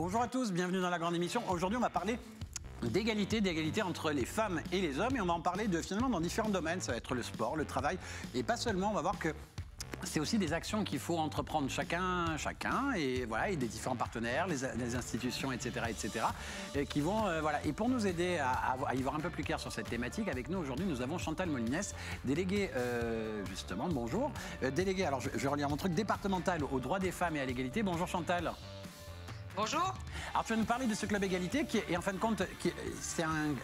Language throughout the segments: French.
Bonjour à tous, bienvenue dans la grande émission. Aujourd'hui, on va parler d'égalité entre les femmes et les hommes, et on va en parler finalement dans différents domaines. Ça va être le sport, le travail, et pas seulement. On va voir que c'est aussi des actions qu'il faut entreprendre chacun, et voilà, et des différents partenaires, les institutions, etc., et qui vont, voilà. Et pour nous aider à y voir un peu plus clair sur cette thématique, avec nous aujourd'hui, nous avons Chantal Molines, déléguée, justement, bonjour, déléguée, alors je vais relire mon truc, départementale aux droits des femmes et à l'égalité. Bonjour Chantal. Bonjour. Alors tu vas nous parler de ce club égalité qui est en fin de compte,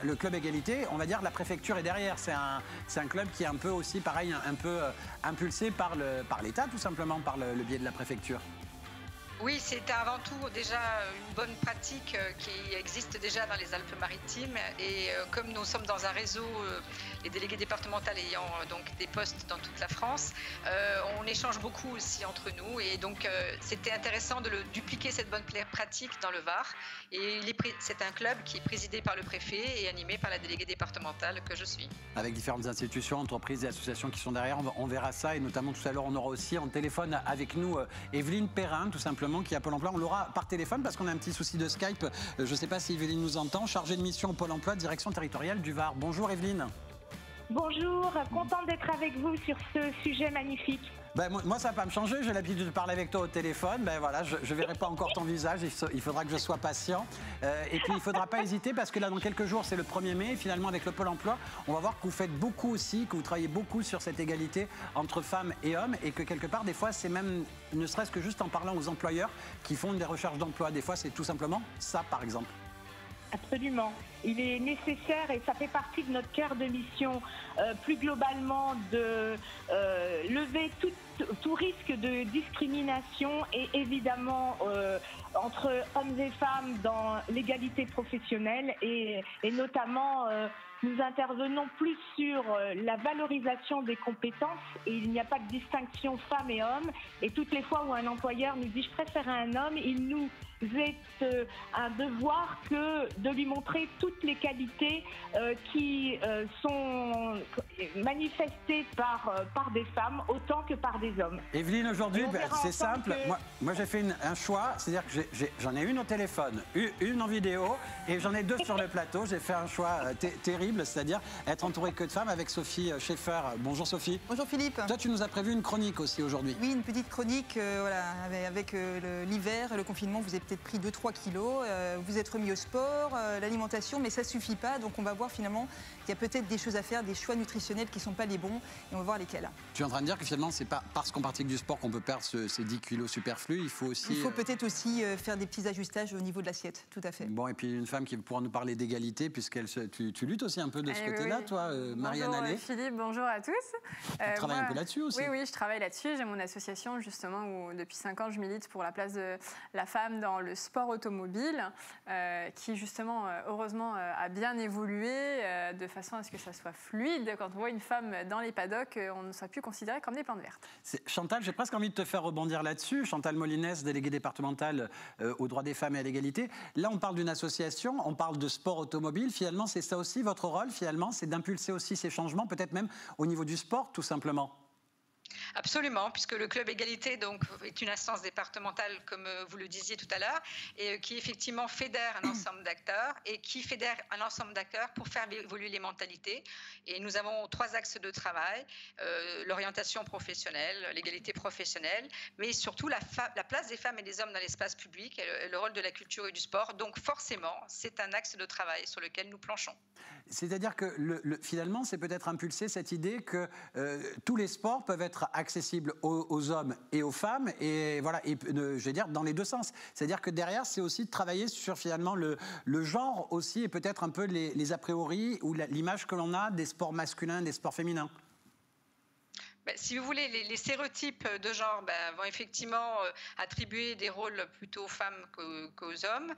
le club égalité, on va dire la préfecture est derrière. C'est un club qui est un peu aussi pareil, un peu impulsé par l'État tout simplement, par le biais de la préfecture. Oui, c'est avant tout déjà une bonne pratique qui existe déjà dans les Alpes-Maritimes. Et comme nous sommes dans un réseau, les délégués départementaux ayant donc des postes dans toute la France, on échange beaucoup aussi entre nous. Et donc c'était intéressant de dupliquer cette bonne pratique dans le Var. Et c'est un club qui est présidé par le préfet et animé par la déléguée départementale que je suis. Avec différentes institutions, entreprises et associations qui sont derrière, on verra ça. Et notamment tout à l'heure, on aura aussi en téléphone avec nous Evelyne Perrin, tout simplement, qui est à Pôle emploi. On l'aura par téléphone parce qu'on a un petit souci de Skype. Je ne sais pas si Evelyne nous entend. Chargée de mission au Pôle emploi, direction territoriale du Var. Bonjour Evelyne. Bonjour, contente d'être avec vous sur ce sujet magnifique. Ben, moi, ça va pas me changer. J'ai l'habitude de parler avec toi au téléphone. Ben, voilà, je ne verrai pas encore ton visage. Il faudra que je sois patient. Et puis, il ne faudra pas hésiter parce que là, dans quelques jours, c'est le 1er mai. Et finalement, avec le Pôle emploi, on va voir que vous faites beaucoup aussi, que vous travaillez beaucoup sur cette égalité entre femmes et hommes. Et que quelque part, des fois, c'est même, ne serait-ce que juste en parlant aux employeurs qui font des recherches d'emploi. Des fois, c'est tout simplement ça, par exemple. Absolument. Il est nécessaire et ça fait partie de notre cœur de mission, plus globalement, de lever tout risque de discrimination et évidemment entre hommes et femmes dans l'égalité professionnelle et notamment nous intervenons plus sur la valorisation des compétences et il n'y a pas de distinction femmes et hommes et toutes les fois où un employeur nous dit je préfère un homme, il nous est un devoir que de lui montrer toutes les qualités qui sont manifestées par des femmes autant que par des hommes. Evelyne, aujourd'hui, c'est simple. Moi j'ai fait un choix, c'est-à-dire que j'en ai une au téléphone, une en vidéo et j'en ai deux sur le plateau. J'ai fait un choix terrible, c'est-à-dire être entouré que de femmes avec Sophie Schaeffer. Bonjour Sophie. Bonjour Philippe. Toi, tu nous as prévu une chronique aussi aujourd'hui. Oui, une petite chronique. Voilà, avec l'hiver et le confinement, vous avez peut-être pris 2-3 kilos. Vous êtes remis au sport, l'alimentation, mais ça ne suffit pas. Donc on va voir finalement qu'il y a peut-être des choses à faire, des choix nutritionnels qui ne sont pas les bons et on va voir lesquels. Tu es en train de dire que finalement, c'est pas parce qu'on pratique du sport qu'on peut perdre ces 10 kilos superflus. Il faut aussi. Il faut peut-être aussi faire des petits ajustages au niveau de l'assiette, tout à fait. Bon, et puis une femme qui pourra nous parler d'égalité, tu luttes aussi un peu de ce côté-là, oui. Toi, Marianne Allais. Bonjour Philippe, bonjour à tous. Tu travailles un peu là-dessus aussi. Oui, je travaille là-dessus. J'ai mon association justement où depuis 5 ans je milite pour la place de la femme dans le sport automobile, qui justement, heureusement, a bien évolué de façon à ce que ça soit fluide. Quand on voit une femme dans les paddocks, on ne soit plus considéré comme des plantes vertes. Chantal, j'ai presque envie de te faire rebondir là-dessus. Chantal Molines, déléguée départementale aux droits des femmes et à l'égalité. Là, on parle d'une association, on parle de sport automobile. Finalement, c'est ça aussi votre rôle, finalement, c'est d'impulser aussi ces changements, peut-être même au niveau du sport, tout simplement. Absolument, puisque le club égalité donc, est une instance départementale, comme vous le disiez tout à l'heure, et qui effectivement fédère un ensemble d'acteurs et qui fédère un ensemble d'acteurs pour faire évoluer les mentalités. Et nous avons 3 axes de travail, l'orientation professionnelle, l'égalité professionnelle, mais surtout la place des femmes et des hommes dans l'espace public et le rôle de la culture et du sport. Donc forcément, c'est un axe de travail sur lequel nous planchons. C'est-à-dire que finalement, c'est peut-être impulser cette idée que tous les sports peuvent être accessibles aux hommes et aux femmes, et voilà, et je vais dire dans les deux sens. C'est-à-dire que derrière, c'est aussi de travailler sur finalement le genre aussi, et peut-être un peu les a priori ou l'image que l'on a des sports masculins, des sports féminins. Si vous voulez, les stéréotypes de genre vont effectivement attribuer des rôles plutôt aux femmes qu'aux hommes.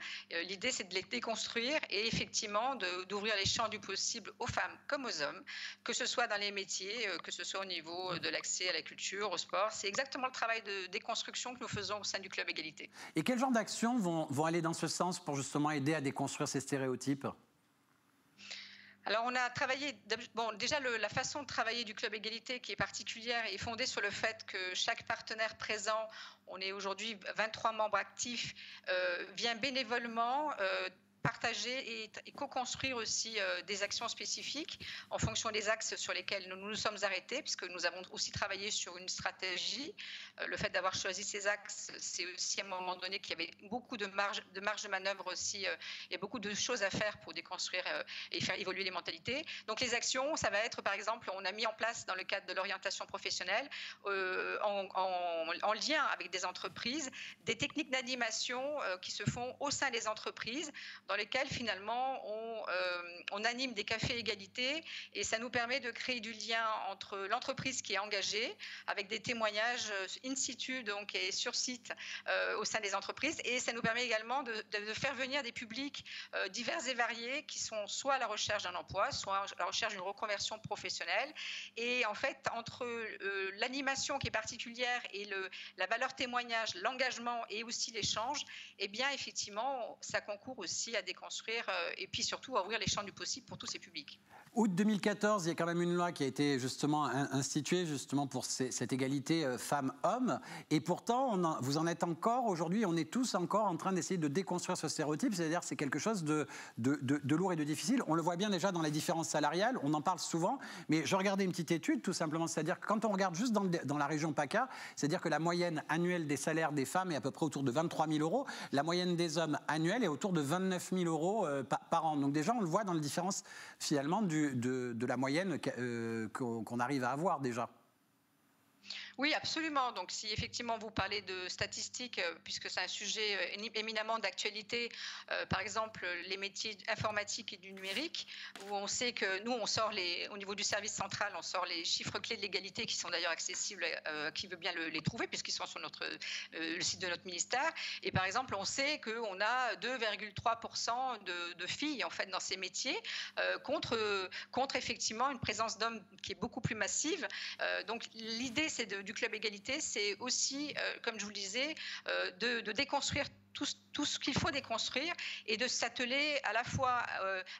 L'idée, c'est de les déconstruire et effectivement d'ouvrir les champs du possible aux femmes comme aux hommes, que ce soit dans les métiers, que ce soit au niveau de l'accès à la culture, au sport. C'est exactement le travail de déconstruction que nous faisons au sein du Club Égalité. Et quel genre d'actions vont aller dans ce sens pour justement aider à déconstruire ces stéréotypes ? Alors, on a travaillé, bon, déjà la façon de travailler du Club Égalité qui est particulière est fondée sur le fait que chaque partenaire présent, on est aujourd'hui 23 membres actifs, vient bénévolement partager et co-construire aussi des actions spécifiques en fonction des axes sur lesquels nous nous sommes arrêtés, puisque nous avons aussi travaillé sur une stratégie. Le fait d'avoir choisi ces axes, c'est aussi à un moment donné qu'il y avait beaucoup de marge de manœuvre aussi, et beaucoup de choses à faire pour déconstruire et faire évoluer les mentalités. Donc les actions, ça va être par exemple, on a mis en place dans le cadre de l'orientation professionnelle, en lien avec des entreprises, des techniques d'animation qui se font au sein des entreprises, dans lesquels finalement on anime des cafés égalité, et ça nous permet de créer du lien entre l'entreprise qui est engagée, avec des témoignages in situ donc, et sur site au sein des entreprises, et ça nous permet également de faire venir des publics divers et variés qui sont soit à la recherche d'un emploi, soit à la recherche d'une reconversion professionnelle. Et en fait, entre l'animation qui est particulière et la valeur témoignage, l'engagement et aussi l'échange, eh bien effectivement, ça concourt aussi à déconstruire et puis surtout à ouvrir les champs du possible pour tous ces publics. Août 2014, il y a quand même une loi qui a été justement instituée justement pour cette égalité femmes-hommes. Et pourtant, vous en êtes encore aujourd'hui, on est tous encore en train d'essayer de déconstruire ce stéréotype. C'est-à-dire que c'est quelque chose de lourd et de difficile. On le voit bien déjà dans les différences salariales, on en parle souvent. Mais je regardais une petite étude tout simplement, c'est-à-dire que quand on regarde juste dans la région PACA, c'est-à-dire que la moyenne annuelle des salaires des femmes est à peu près autour de 23 000 €. La moyenne des hommes annuelle est autour de 29 000 € par an. Donc déjà, on le voit dans les différences finalement de la moyenne qu'on arrive à avoir déjà. Oui, absolument. Donc, si effectivement vous parlez de statistiques, puisque c'est un sujet éminemment d'actualité, par exemple les métiers informatiques et du numérique, où on sait que nous, on sort au niveau du service central, on sort les chiffres clés de l'égalité qui sont d'ailleurs accessibles à qui veut bien les trouver, puisqu'ils sont sur le site de notre ministère. Et par exemple, on sait qu'on a 2,3% de filles en fait dans ces métiers, contre effectivement une présence d'hommes qui est beaucoup plus massive. Donc, l'idée, c'est du Club Égalité, c'est aussi, comme je vous le disais, de déconstruire tout ce qu'il faut déconstruire et de s'atteler à la fois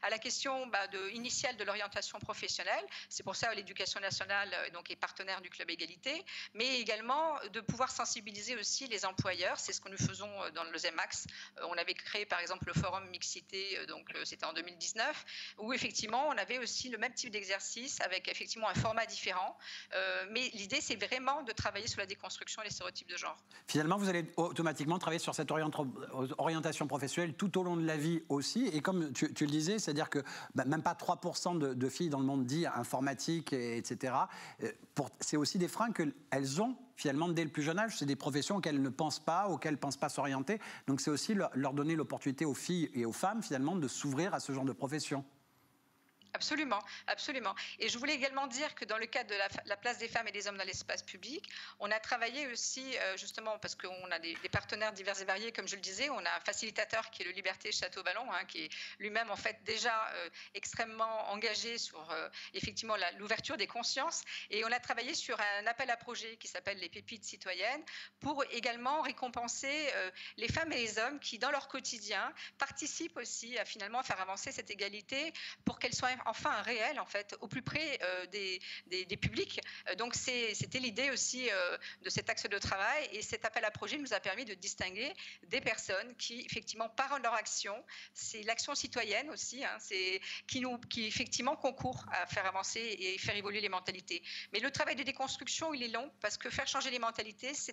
à la question initiale de l'orientation professionnelle. C'est pour ça que l'Éducation nationale donc, est partenaire du Club Égalité, mais également de pouvoir sensibiliser aussi les employeurs. C'est ce que nous faisons dans le ZEMAX. On avait créé par exemple le forum mixité, donc c'était en 2019, où effectivement on avait aussi le même type d'exercice avec effectivement un format différent. Mais l'idée, c'est vraiment de travailler sur la déconstruction des stéréotypes de genre. Finalement, vous allez automatiquement travailler sur cette orientation professionnelle tout au long de la vie aussi. Et comme tu le disais, c'est-à-dire que même pas 3% de filles dans le monde dit informatique, etc. C'est aussi des freins qu'elles ont finalement dès le plus jeune âge. C'est des professions auxquelles ne pensent pas, auxquelles ne pensent pas s'orienter. Donc c'est aussi leur donner l'opportunité aux filles et aux femmes finalement de s'ouvrir à ce genre de profession. Absolument, absolument. Et je voulais également dire que dans le cadre de la place des femmes et des hommes dans l'espace public, on a travaillé aussi, justement, parce qu'on a des partenaires divers et variés, comme je le disais, on a un facilitateur qui est le Liberté Château-Vallon, qui est lui-même en fait déjà extrêmement engagé sur effectivement l'ouverture des consciences. Et on a travaillé sur un appel à projet qui s'appelle les Pépites citoyennes, pour également récompenser les femmes et les hommes qui, dans leur quotidien, participent aussi à finalement faire avancer cette égalité pour qu'elle soit enfin réel en fait au plus près des publics. Donc c'était l'idée aussi de cet axe de travail, et cet appel à projet nous a permis de distinguer des personnes qui effectivement par leur action, c'est l'action citoyenne aussi, qui effectivement concourt à faire avancer et faire évoluer les mentalités. Mais le travail de déconstruction, il est long, parce que faire changer les mentalités, c'est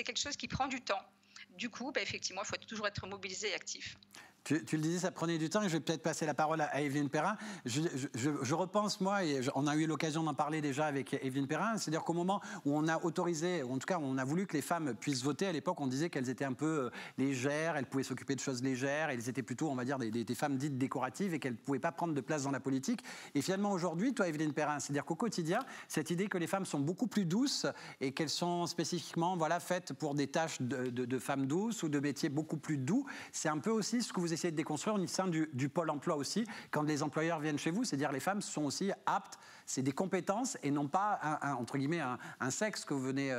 quelque chose qui prend du temps. Du coup, effectivement, il faut toujours être mobilisé et actif. Tu le disais, ça prenait du temps, et je vais peut-être passer la parole à Evelyne Perrin. Je repense, moi, et on a eu l'occasion d'en parler déjà avec Evelyne Perrin, c'est-à-dire qu'au moment où on a autorisé, ou en tout cas on a voulu que les femmes puissent voter, à l'époque on disait qu'elles étaient un peu légères, elles pouvaient s'occuper de choses légères, elles étaient plutôt, on va dire, des femmes dites décoratives, et qu'elles ne pouvaient pas prendre de place dans la politique. Et finalement aujourd'hui, toi Evelyne Perrin, c'est-à-dire qu'au quotidien, cette idée que les femmes sont beaucoup plus douces, et qu'elles sont spécifiquement faites pour des tâches de femmes douces, ou de métiers beaucoup plus doux, c'est un peu aussi ce que vous essayez de déconstruire au sein du pôle emploi aussi, quand les employeurs viennent chez vous, c'est-à-dire les femmes sont aussi aptes, c'est des compétences et non pas entre guillemets un sexe que vous venez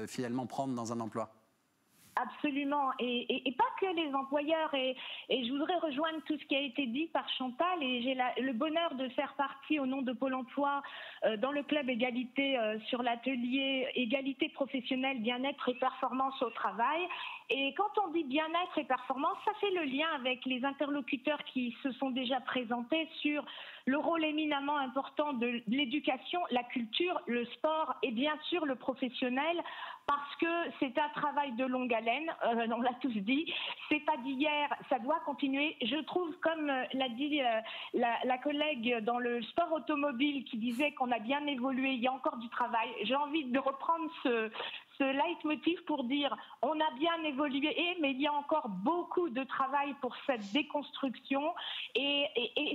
finalement prendre dans un emploi. Absolument, et pas que les employeurs. Et je voudrais rejoindre tout ce qui a été dit par Chantal, et j'ai le bonheur de faire partie au nom de Pôle emploi dans le club égalité sur l'atelier égalité professionnelle, bien-être et performance au travail. Et quand on dit bien-être et performance, ça fait le lien avec les interlocuteurs qui se sont déjà présentés sur le rôle éminemment important de l'éducation, la culture, le sport et bien sûr le professionnel, parce que c'est un travail de longue haleine, on l'a tous dit, c'est pas d'hier, ça doit continuer. Je trouve, comme l'a dit la collègue dans le sport automobile qui disait qu'on a bien évolué, il y a encore du travail. J'ai envie de reprendre ce leitmotiv pour dire on a bien évolué, mais il y a encore beaucoup de travail pour cette déconstruction et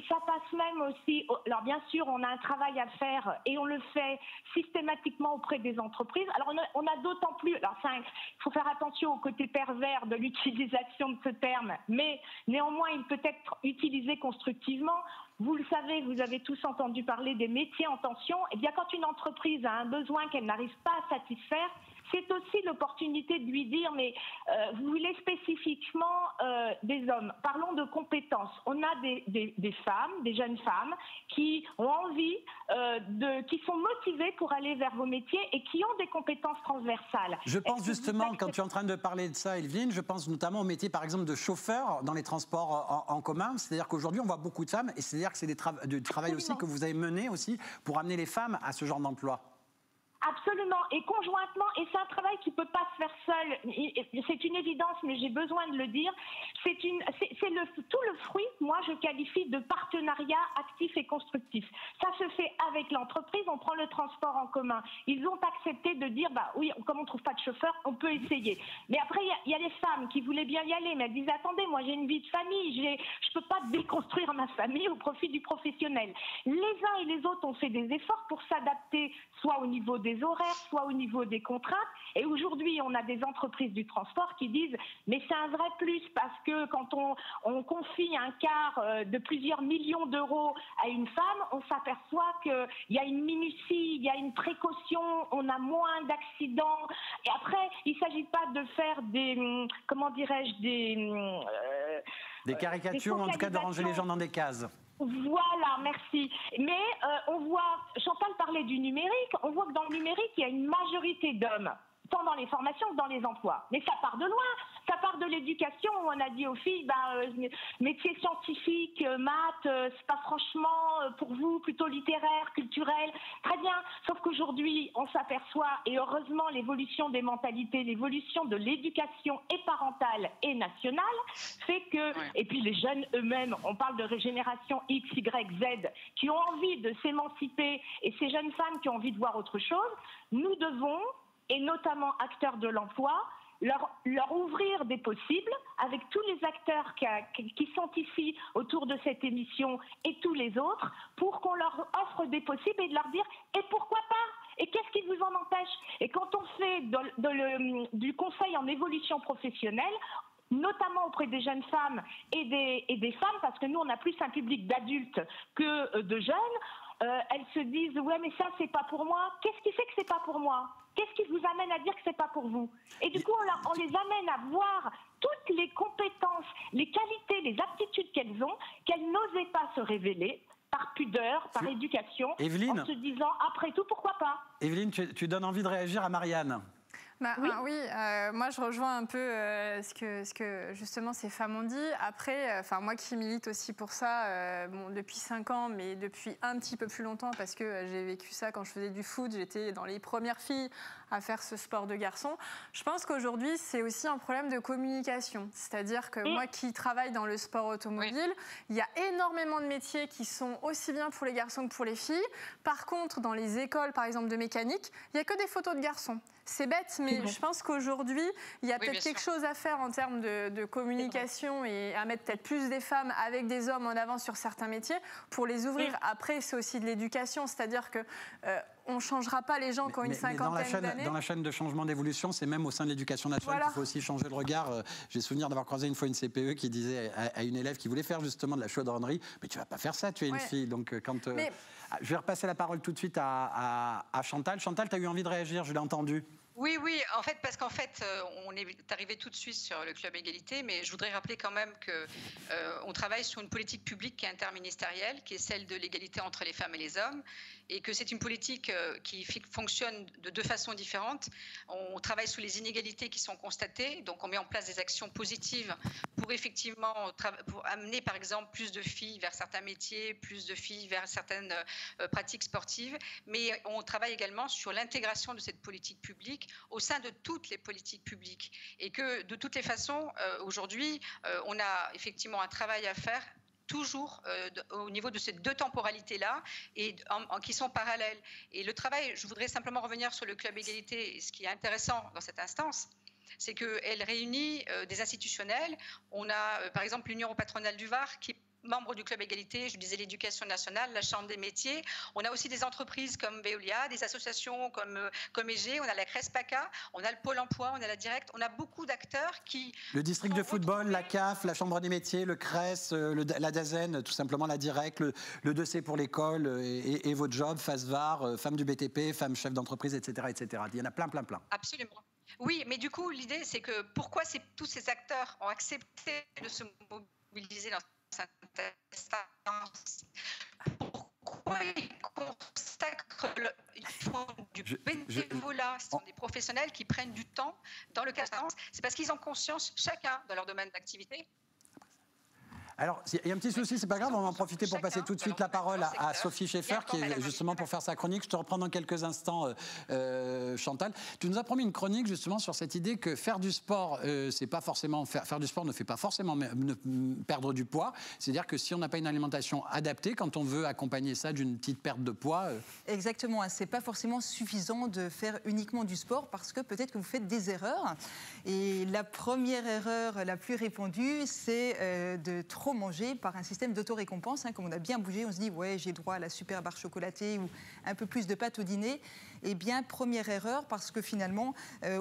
ça passe même aussi, alors bien sûr on a un travail à faire et on le fait systématiquement auprès des entreprises. Alors on a d'autant plus, alors il faut faire attention au côté pervers de l'utilisation de ce terme, mais néanmoins il peut être utilisé constructivement. Vous le savez, vous avez tous entendu parler des métiers en tension. Eh bien, quand une entreprise a un besoin qu'elle n'arrive pas à satisfaire, c'est aussi l'opportunité de lui dire, mais vous voulez spécifiquement des hommes. Parlons de compétences. On a des femmes, des jeunes femmes qui ont envie, qui sont motivées pour aller vers vos métiers et qui ont des compétences transversales. Je pense justement, quand tu es en train de parler de ça, Evelyne, je pense notamment au métier, par exemple, de chauffeur dans les transports en commun. C'est-à-dire qu'aujourd'hui, on voit beaucoup de femmes, et c'est-à-dire que c'est du travail aussi que vous avez mené aussi pour amener les femmes à ce genre d'emploi. Absolument, et conjointement, et c'est un travail qui ne peut pas se faire seul, c'est une évidence, mais j'ai besoin de le dire, c'est tout le fruit, moi je qualifie de partenariat actif et constructif. Ça se fait avec l'entreprise, on prend le transport en commun. Ils ont accepté de dire, bah oui, comme on ne trouve pas de chauffeur, on peut essayer. Mais après, il y a les femmes qui voulaient bien y aller, mais elles disent, attendez, moi j'ai une vie de famille, je ne peux pas déconstruire ma famille au profit du professionnel. Les uns et les autres ont fait des efforts pour s'adapter, soit au niveau des horaires, soit au niveau des contraintes. Et aujourd'hui, on a des entreprises du transport qui disent mais c'est un vrai plus parce que quand on confie un quart de plusieurs millions d'euros à une femme, on s'aperçoit qu'il y a une minutie, il y a une précaution, on a moins d'accidents. Et après, il ne s'agit pas de faire des, comment dirais-je, des caricatures, ou en tout cas de ranger les gens dans des cases. Voilà, merci. Mais on voit, Chantal parlait du numérique, on voit que dans le numérique, il y a une majorité d'hommes, tant dans les formations que dans les emplois. Mais ça part de loin, ça part de l'éducation, où on a dit aux filles, métier scientifique, maths, c'est pas franchement pour vous, plutôt littéraire, culturel. Très bien, sauf qu'aujourd'hui, on s'aperçoit, et heureusement, l'évolution des mentalités, l'évolution de l'éducation et parentale et nationale, fait que, et puis les jeunes eux-mêmes, on parle de génération X, Y, Z, qui ont envie de s'émanciper, et ces jeunes femmes qui ont envie de voir autre chose, nous devons, et notamment acteurs de l'emploi, leur ouvrir des possibles avec tous les acteurs qui sont ici autour de cette émission et tous les autres pour qu'on leur offre des possibles et de leur dire « et pourquoi pas ?» Et qu'est-ce qui vous en empêche? Et quand on fait du conseil en évolution professionnelle, notamment auprès des jeunes femmes et des femmes, parce que nous on a plus un public d'adultes que de jeunes, elles se disent « ouais mais ça c'est pas pour moi ». Qu'est-ce qui fait que c'est pas pour moi? Qu'est-ce qui vous amène à dire que c'est pas pour vous? Et du coup on les amène à voir toutes les compétences, les qualités, les aptitudes qu'elles ont, qu'elles n'osaient pas se révéler par pudeur, par éducation, Evelyne, en se disant après tout pourquoi pas. Evelyne, tu donnes envie de réagir à Marianne. Oui, moi je rejoins un peu ce que justement ces femmes ont dit. Après, moi qui milite aussi pour ça, depuis 5 ans, mais depuis un petit peu plus longtemps, parce que j'ai vécu ça quand je faisais du foot, j'étais dans les premières filles à faire ce sport de garçon. Je pense qu'aujourd'hui, c'est aussi un problème de communication. C'est-à-dire que moi qui travaille dans le sport automobile, il y a énormément de métiers qui sont aussi bien pour les garçons que pour les filles. Par contre, dans les écoles, par exemple, de mécanique, il n'y a que des photos de garçons. C'est bête, mais je pense qu'aujourd'hui, il y a peut-être quelque chose à faire en termes de communication et à mettre peut-être plus des femmes avec des hommes en avant sur certains métiers pour les ouvrir. Après, c'est aussi de l'éducation, c'est-à-dire que on ne changera pas les gens qui ont une cinquantaine d'années. Dans la chaîne de changement d'évolution, c'est même au sein de l'éducation nationale qu'il faut aussi changer le regard. J'ai souvenir d'avoir croisé une fois une CPE qui disait à une élève qui voulait faire justement de la chaudronnerie « mais tu ne vas pas faire ça, tu es une fille ». Donc, je vais repasser la parole tout de suite à Chantal. Chantal, tu as eu envie de réagir, je l'ai entendu. Oui, oui, en fait, parce qu'en fait, on est arrivé tout de suite sur le Club Égalité, mais je voudrais rappeler quand même que on travaille sur une politique publique qui est interministérielle, qui est celle de l'égalité entre les femmes et les hommes, et que c'est une politique qui fonctionne de deux façons différentes. On travaille sur les inégalités qui sont constatées, donc on met en place des actions positives pour effectivement pour amener, par exemple, plus de filles vers certains métiers, plus de filles vers certaines pratiques sportives, mais on travaille également sur l'intégration de cette politique publique au sein de toutes les politiques publiques. Et que de toutes les façons, aujourd'hui, on a effectivement un travail à faire toujours au niveau de ces deux temporalités-là et qui sont parallèles. Et le travail, je voudrais simplement revenir sur le Club Égalité, ce qui est intéressant dans cette instance, c'est qu'elle réunit des institutionnels. On a, par exemple, l'Union patronale du Var qui est membre du Club Égalité, je disais l'éducation nationale, la Chambre des métiers. On a aussi des entreprises comme Veolia, des associations comme EG, on a la Crespaca, on a le Pôle emploi, on a la Direct, on a beaucoup d'acteurs qui... Le district de football, la CAF, la Chambre des métiers, le CRES, la DAZEN, tout simplement la Direct, le 2C pour l'école et vos jobs, FASVAR, femmes du BTP, femmes chefs d'entreprise, etc., etc. Il y en a plein, plein, plein. Absolument. Oui, mais du coup, l'idée, c'est que pourquoi tous ces acteurs ont accepté de se mobiliser dans cette instance, pourquoi ils consacrent ils font du bénévolat, ce sont des professionnels qui prennent du temps dans le cadre de l'instance, c'est parce qu'ils ont conscience, chacun, dans leur domaine d'activité. Alors, il y a un petit souci, c'est pas grave, on va en profiter pour passer tout de suite la parole à Sophie Schaeffer, qui est justement pour faire sa chronique. Je te reprends dans quelques instants, Chantal. Tu nous as promis une chronique justement sur cette idée que faire du sport, c'est pas forcément faire du sport ne fait pas forcément perdre du poids. C'est-à-dire que si on n'a pas une alimentation adaptée, quand on veut accompagner ça d'une petite perte de poids. Exactement, c'est pas forcément suffisant de faire uniquement du sport parce que peut-être que vous faites des erreurs. Et la première erreur la plus répandue, c'est de trop manger par un système d'autorécompense. Comme on a bien bougé, on se dit ouais, j'ai droit à la super barre chocolatée ou un peu plus de pâtes au dîner. Eh bien, première erreur, parce que finalement,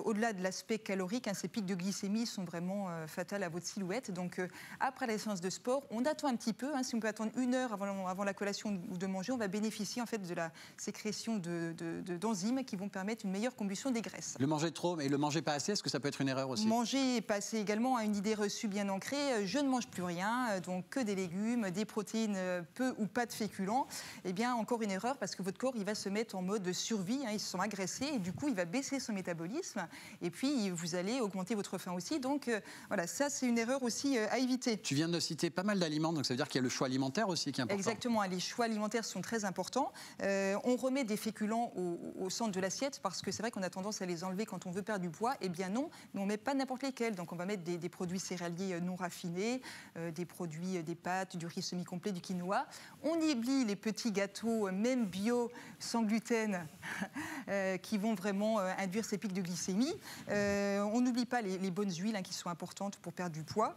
au-delà de l'aspect calorique, ces pics de glycémie sont vraiment fatals à votre silhouette. Donc, après la séance de sport, on attend un petit peu. Si on peut attendre 1 heure avant la collation ou de manger, on va bénéficier en fait de la sécrétion d'enzymes qui vont permettre une meilleure combustion des graisses. Le manger trop et le manger pas assez, est-ce que ça peut être une erreur aussi? Manger pas assez également à une idée reçue bien ancrée. Je ne mange plus rien, donc que des légumes, des protéines, peu ou pas de féculents. Eh bien, encore une erreur parce que votre corps, il va se mettre en mode survie. Ils se sont agressés et du coup, il va baisser son métabolisme. Et puis, vous allez augmenter votre faim aussi. Donc, voilà, ça, c'est une erreur aussi à éviter. Tu viens de citer pas mal d'aliments, donc ça veut dire qu'il y a le choix alimentaire aussi qui est important. Exactement, les choix alimentaires sont très importants. On remet des féculents au centre de l'assiette parce que c'est vrai qu'on a tendance à les enlever quand on veut perdre du poids. Eh bien non, mais on ne met pas n'importe lesquels. Donc, on va mettre des produits céréaliers non raffinés, des produits, des pâtes, du riz semi-complet, du quinoa. On oublie les petits gâteaux, même bio, sans gluten, qui vont vraiment induire ces pics de glycémie. On n'oublie pas les bonnes huiles qui sont importantes pour perdre du poids.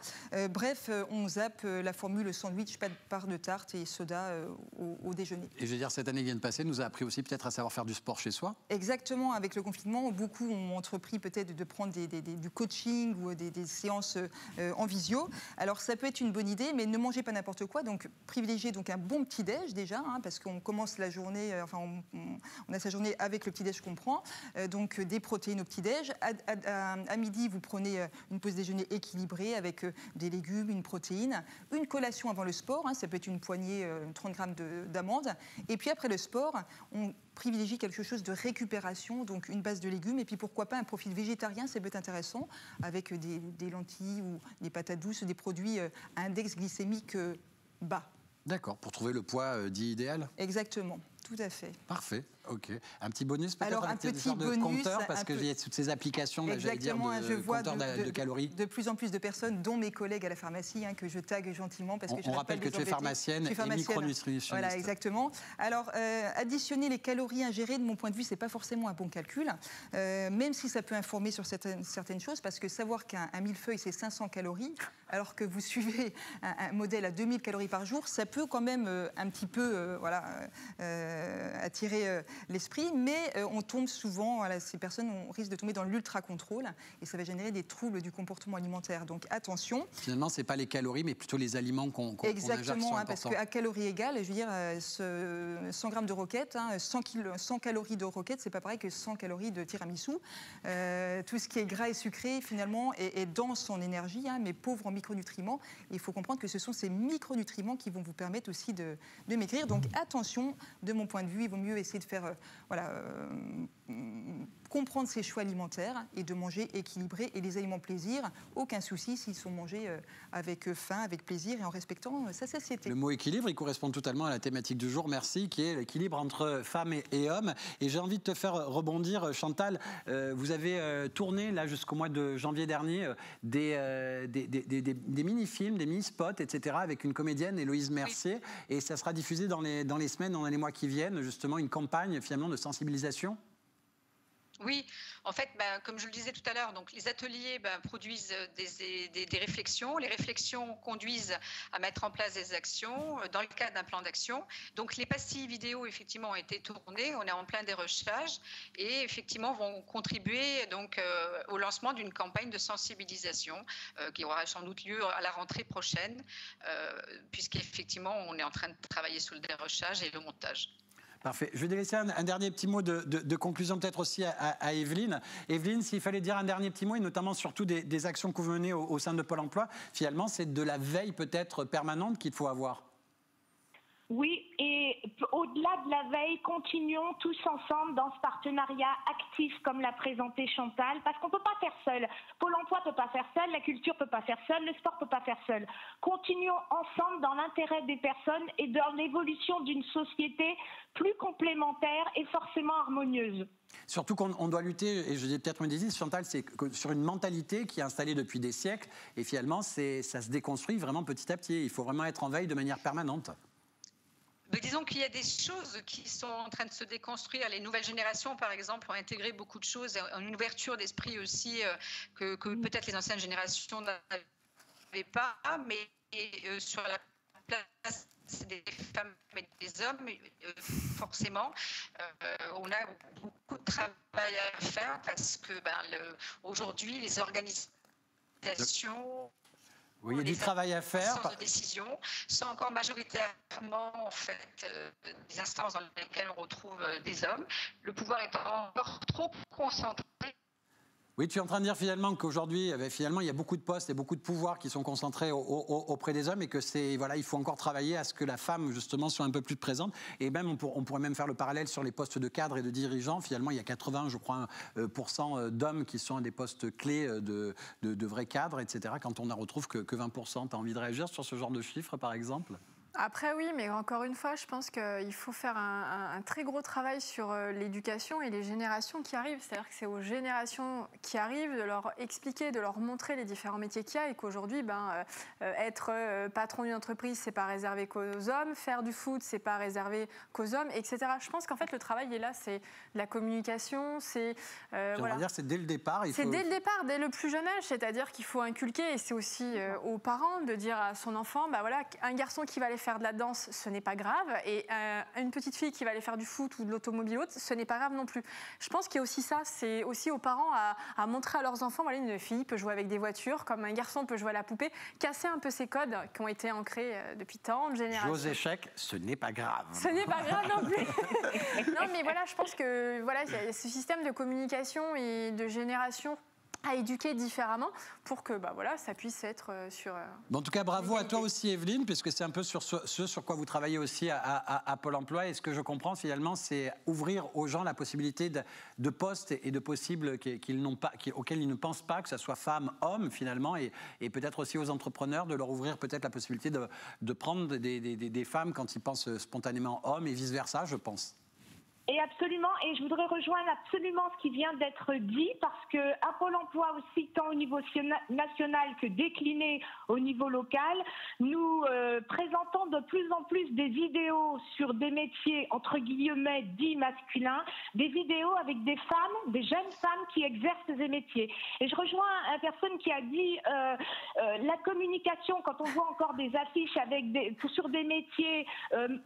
Bref, on zappe la formule sandwich, pas de part de tarte et soda au déjeuner. Et je veux dire, cette année qui vient de passer nous a appris aussi peut-être à savoir faire du sport chez soi. Exactement, avec le confinement, beaucoup ont entrepris peut-être de prendre du coaching ou des séances en visio. Alors ça peut être une bonne idée, mais ne mangez pas n'importe quoi. Donc privilégiez donc un bon petit-déj déjà, parce qu'on commence la journée, on a sa journée avec le petit-déj qu'on prend. Donc des protéines au petit-déj. À midi, vous prenez une pause déjeuner équilibrée avec des légumes, une protéine. Une collation avant le sport, ça peut être une poignée, 30 grammes d'amandes. Et puis après le sport, on privilégie quelque chose de récupération, donc une base de légumes. Et puis pourquoi pas un profil végétarien, ça peut être intéressant, avec des lentilles ou des patates douces, des produits à index glycémique bas. D'accord, pour trouver le poids dit idéal. Exactement, tout à fait. Parfait, ok. Un petit bonus peut-être? Alors, avec des sortes de compteurs, parce qu'il y a toutes ces applications, j'allais dire, de compteurs de calories. De plus en plus de personnes, dont mes collègues à la pharmacie, que je tague gentiment. Parce que on rappelle que tu es pharmacienne et micronutritionniste. Voilà, exactement. Alors, additionner les calories ingérées, de mon point de vue, c'est pas forcément un bon calcul, même si ça peut informer sur certaines choses, parce que savoir qu'un millefeuille, c'est 500 calories, alors que vous suivez un modèle à 2000 calories par jour, ça peut quand même un petit peu attirer l'esprit, mais on tombe souvent, voilà, ces personnes, on risque de tomber dans l'ultra-contrôle et ça va générer des troubles du comportement alimentaire. Donc attention. Finalement, ce n'est pas les calories, mais plutôt les aliments qu'on ingère qui sont Exactement, importants. parce qu'à calories égales, je veux dire, 100 grammes de roquette, 100 calories de roquette, c'est pas pareil que 100 calories de tiramisu. Tout ce qui est gras et sucré, finalement, est dense en énergie, mais pauvre en micronutriments. Il faut comprendre que ce sont ces micronutriments qui vont vous permettre aussi de maigrir. Donc attention, de mon point de vue, il vaut mieux essayer de faire comprendre ses choix alimentaires et de manger équilibré. Et les aliments plaisir, aucun souci s'ils sont mangés avec faim, avec plaisir et en respectant sa satiété. Le mot équilibre, il correspond totalement à la thématique du jour, merci, qui est l'équilibre entre femmes et hommes. Et j'ai envie de te faire rebondir, Chantal. Vous avez tourné, là, jusqu'au mois de janvier dernier, des mini-films, des mini-spots, etc., avec une comédienne, Héloïse Mercier. Et ça sera diffusé dans les semaines, dans les mois qui viennent, justement, une campagne, finalement, de sensibilisation. Oui, en fait, comme je le disais tout à l'heure, donc les ateliers produisent des réflexions. Les réflexions conduisent à mettre en place des actions dans le cadre d'un plan d'action. Donc les pastilles vidéo, effectivement, ont été tournées. On est en plein dérochage et effectivement vont contribuer donc au lancement d'une campagne de sensibilisation qui aura sans doute lieu à la rentrée prochaine, puisqu'effectivement on est en train de travailler sur le dérochage et le montage. Parfait. Je vais laisser un dernier petit mot de conclusion peut-être aussi à Evelyne. Evelyne, s'il fallait dire un dernier petit mot, et notamment surtout des actions que vous menez au sein de Pôle emploi, finalement, c'est de la veille peut-être permanente qu'il faut avoir. Oui, et au-delà de la veille, continuons tous ensemble dans ce partenariat actif comme l'a présenté Chantal, parce qu'on ne peut pas faire seul. Pôle emploi ne peut pas faire seul, la culture ne peut pas faire seul, le sport ne peut pas faire seul. Continuons ensemble dans l'intérêt des personnes et dans l'évolution d'une société plus complémentaire et forcément harmonieuse. Surtout qu'on doit lutter, et je dis peut-être une bêtise, Chantal, c'est sur une mentalité qui est installée depuis des siècles, et finalement, ça se déconstruit vraiment petit à petit. Il faut vraiment être en veille de manière permanente. Mais disons qu'il y a des choses qui sont en train de se déconstruire. Les nouvelles générations, par exemple, ont intégré beaucoup de choses, une ouverture d'esprit aussi que peut-être les anciennes générations n'avaient pas, mais sur la place des femmes et des hommes, forcément, on a beaucoup de travail à faire parce que aujourd'hui, les organisations... Oui, il y a du travail à faire. Les de décision sont encore majoritairement en fait des instances dans lesquelles on retrouve des hommes. Le pouvoir est encore trop concentré. Oui, tu es en train de dire finalement qu'aujourd'hui, finalement, il y a beaucoup de postes et beaucoup de pouvoirs qui sont concentrés auprès des hommes et que il faut encore travailler à ce que la femme, justement, soit un peu plus présente. Et même, on pourrait même faire le parallèle sur les postes de cadres et de dirigeants. Finalement, il y a 80, je crois, % d'hommes qui sont à des postes clés de vrais cadres, etc. Quand on ne retrouve que 20%. Tu as envie de réagir sur ce genre de chiffres, par exemple ? Après oui, mais encore une fois, je pense qu'il faut faire un très gros travail sur l'éducation et les générations qui arrivent. C'est-à-dire que c'est aux générations qui arrivent de leur expliquer, de leur montrer les différents métiers qu'il y a et qu'aujourd'hui, être patron d'une entreprise, c'est pas réservé qu'aux hommes, faire du foot, c'est pas réservé qu'aux hommes, etc. Je pense qu'en fait, le travail est là, c'est de la communication, c'est... J'aimerais dire, c'est dès le départ. C'est dès le départ, dès le plus jeune âge, c'est-à-dire qu'il faut inculquer, et c'est aussi aux parents de dire à son enfant, un garçon qui va aller faire de la danse, ce n'est pas grave, et une petite fille qui va aller faire du foot ou de l'automobile haute, ce n'est pas grave non plus. Je pense qu'il y a aussi ça, c'est aussi aux parents à montrer à leurs enfants, voilà, une fille peut jouer avec des voitures, comme un garçon peut jouer à la poupée, casser un peu ces codes qui ont été ancrés depuis tant de générations. Jouer aux échecs, ce n'est pas grave. Ce n'est pas grave non plus. Non, mais voilà, je pense que voilà, il y a ce système de communication et de génération à éduquer différemment pour que ça puisse être sur... En tout cas, bravo à toi aussi, Evelyne, puisque c'est un peu sur ce sur quoi vous travaillez aussi à Pôle emploi. Et ce que je comprends, finalement, c'est ouvrir aux gens la possibilité de postes et de possibles auxquels ils ne pensent pas, que ce soit femmes, hommes, finalement, et peut-être aussi aux entrepreneurs, de leur ouvrir peut-être la possibilité de prendre des femmes quand ils pensent spontanément hommes et vice-versa, je pense. Et absolument, et je voudrais rejoindre absolument ce qui vient d'être dit, parce que à Pôle emploi aussi, tant au niveau national que décliné au niveau local, nous présentons de plus en plus des vidéos sur des métiers entre guillemets dits masculins, des vidéos avec des femmes, des jeunes femmes qui exercent ces métiers. Et je rejoins une personne qui a dit la communication, quand on voit encore des affiches sur des métiers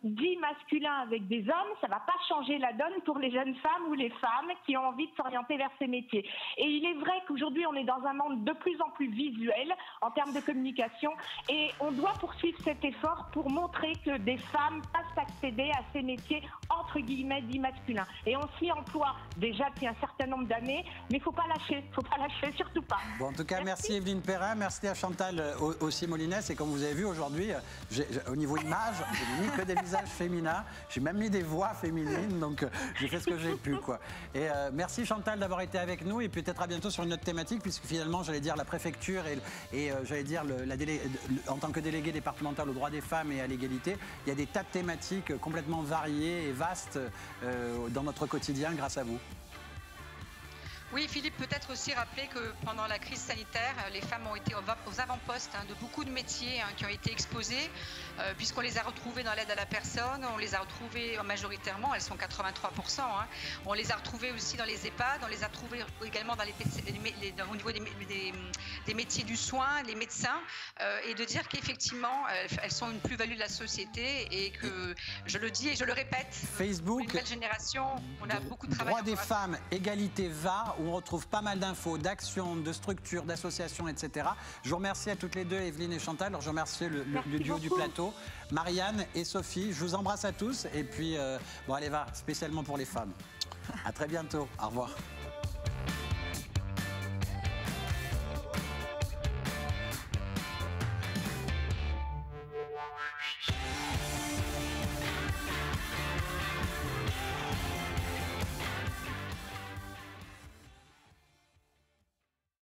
dits masculins avec des hommes, ça ne va pas changer la ça donne pour les jeunes femmes ou les femmes qui ont envie de s'orienter vers ces métiers. Et il est vrai qu'aujourd'hui, on est dans un monde de plus en plus visuel en termes de communication et on doit poursuivre cet effort pour montrer que des femmes peuvent accéder à ces métiers entre guillemets dits masculins. Et on s'y emploie déjà depuis un certain nombre d'années, mais il ne faut pas lâcher, surtout pas. Bon, en tout cas, merci Evelyne Perrin, merci à Chantal aussi Molinès. Et comme vous avez vu aujourd'hui, au niveau image, je n'ai mis que des visages féminins, j'ai même mis des voix féminines, donc j'ai fait ce que j'ai pu, quoi. Et merci Chantal d'avoir été avec nous et peut-être à bientôt sur une autre thématique, puisque finalement, j'allais dire la préfecture et j'allais dire en tant que délégué départemental aux droits des femmes et à l'égalité, il y a des tas de thématiques complètement variées et vastes dans notre quotidien grâce à vous. Oui, Philippe, peut-être aussi rappeler que pendant la crise sanitaire, les femmes ont été aux avant-postes de beaucoup de métiers qui ont été exposés, puisqu'on les a retrouvées dans l'aide à la personne, on les a retrouvées majoritairement, elles sont 83%, on les a retrouvées aussi dans les EHPAD, on les a retrouvées également dans au niveau des métiers du soin, les médecins, et de dire qu'effectivement, elles sont une plus-value de la société et que, je le dis et je le répète, Facebook, pour une nouvelle génération, on a beaucoup de travail. Droits des femmes, égalité VAR, où on retrouve pas mal d'infos, d'actions, de structures, d'associations, etc. Je vous remercie à toutes les deux, Evelyne et Chantal. Alors, je remercie le duo du plateau, Marianne et Sophie. Je vous embrasse à tous. Et puis, bon, allez, va, spécialement pour les femmes. À très bientôt. Au revoir.